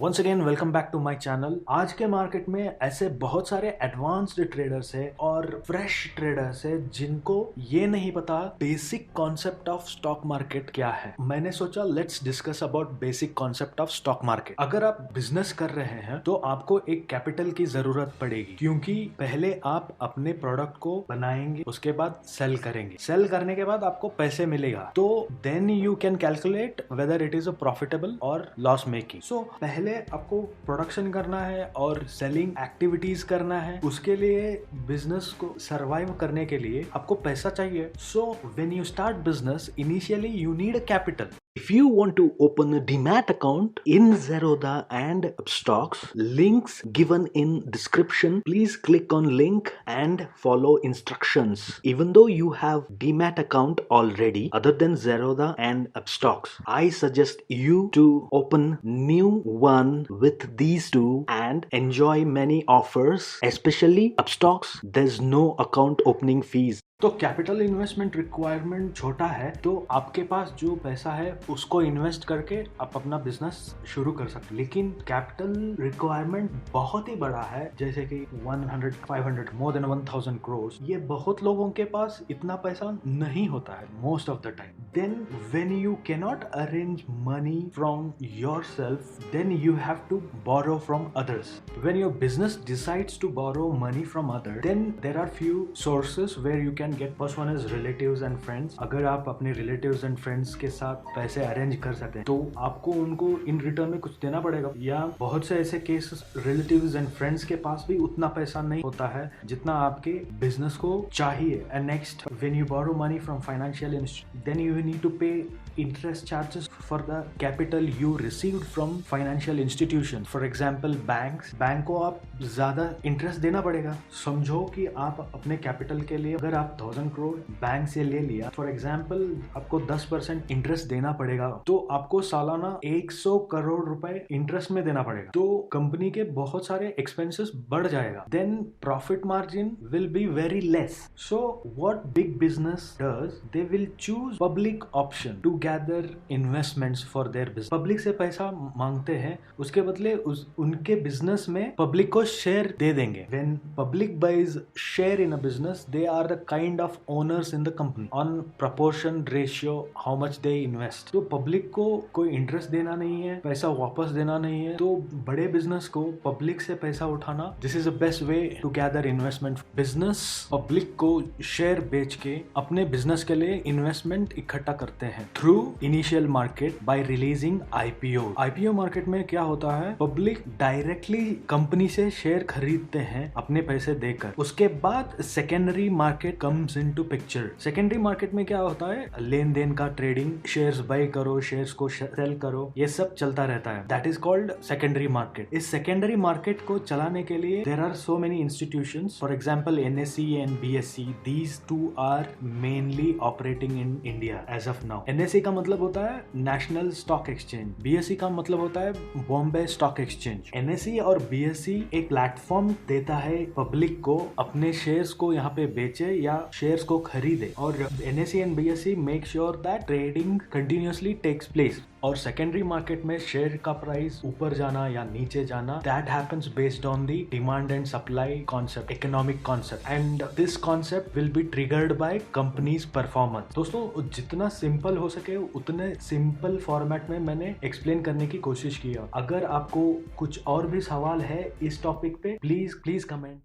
Once again welcome back to my channel. आज के market में ऐसे बहुत सारे एडवांस्ड ट्रेडर्स है और फ्रेश ट्रेडर्स है जिनको ये नहीं पता basic concept of stock market क्या है। मैंने सोचा let's discuss about basic concept of stock market. अगर आप बिजनेस कर रहे हैं तो आपको एक कैपिटल की जरूरत पड़ेगी, क्योंकि पहले आप अपने प्रोडक्ट को बनाएंगे, उसके बाद सेल करेंगे, सेल करने के बाद आपको पैसे मिलेगा, तो then you can calculate whether it is a profitable और लॉस मेकिंग। सो पहले आपको प्रोडक्शन करना है और सेलिंग एक्टिविटीज करना है। उसके लिए बिजनेस को सरवाइव करने के लिए आपको पैसा चाहिए। So when you start business initially you need a capital. If you want to open a Demat account in Zerodha and Upstox, links given in description. Please click on link and follow instructions. Even though you have Demat account already, other than Zerodha and Upstox, I suggest you to open new one with these two and enjoy many offers. Especially Upstox, there's no account opening fees. तो capital investment requirement छोटा है, तो आपके पास जो पैसा है उसको invest करके आप अपना बिजनेस शुरू कर सकते हैं। लेकिन कैपिटल रिक्वायरमेंट बहुत ही बड़ा है, जैसे कि 100, 500, मोर देन 1000 करोड़। ये बहुत लोगों के पास इतना पैसा नहीं होता है most of the time. Then when you can not arrange money from yourself, then you have to borrow from others. When your business decides to borrow money from other, then there are few sources where you can get. First one is relatives and friends. अगर आप अपने relatives and friends के साथ पैसे arrange कर सकते हैं तो आपको उनको इन रिटर्न में कुछ देना पड़ेगा। या बहुत से ऐसे केसेस रिलेटिव्स एंड फ्रेंड्स के पास भी उतना पैसा नहीं होता है जितना आपके बिजनेस को चाहिए। And next, when you borrow money from financial institution, then you need to pay interest charges for the capital you received from financial institution. For example, bank को आप ज्यादा इंटरेस्ट देना पड़ेगा। समझो कि आप अपने कैपिटल के लिए अगर आप 1000 करोड़ बैंक से ले लिया, फॉर एग्जाम्पल आपको 10% इंटरेस्ट देना पड़ेगा, तो आपको सालाना 100 करोड़ रुपए इंटरेस्ट में देना पड़ेगा। तो कंपनी के बहुत सारे एक्सपेंसेस बढ़ जाएगा। Then profit margin will be very less. So what big business does, they will choose public option to gather investments for their business. Public से पैसा मांगते हैं, उसके बदले उनके बिजनेस में पब्लिक को शेयर दे देंगे। When public buys share in a business, they are the kind of owners in the company on proportion ratio how much they invest. तो पब्लिक को कोई इंटरेस्ट देना नहीं है, पैसा वापस देना नहीं है, तो बड़े बिजनेस को पब्लिक से पैसा उठाना, this is the best way to gather investment. Business public को शेयर बेच के अपने बिजनेस के लिए इन्वेस्टमेंट इकट्ठा करते हैं through initial market bye releasing IPO. IPO market में क्या होता है, पब्लिक डायरेक्टली कंपनी से शेयर खरीदते हैं अपने पैसे देकर। उसके बाद secondary market comes into picture. Secondary market में क्या होता है, लेन देन का ट्रेडिंग, शेयर्स बाय करो, शेयर्स को सेल करो, ये सब चलता रहता है। That is called secondary market. इस सेकेंडरी मार्केट को चलाने के लिए there are so many institutions, for example NSE and BSE, these two are mainly operating in India as of now. NSE का मतलब होता है नेशनल स्टॉक एक्सचेंज, बीएसई का मतलब होता है बॉम्बे स्टॉक एक्सचेंज। एनएसई और बीएसई एक प्लेटफॉर्म देता है पब्लिक को अपने शेयर्स को यहाँ पे बेचे या शेयर्स को खरीदे, और NSE and BSE make sure that trading continuously takes place. और सेकेंडरी मार्केट में शेयर का प्राइस ऊपर जाना या नीचे जाना, that happens based on the demand and supply concept, economic concept, and this concept will be triggered by companies performance. दोस्तों, जितना सिंपल हो सके उतने सिंपल फॉर्मेट में मैंने एक्सप्लेन करने की कोशिश की। अगर आपको कुछ और भी सवाल है इस टॉपिक पे, प्लीज कमेंट।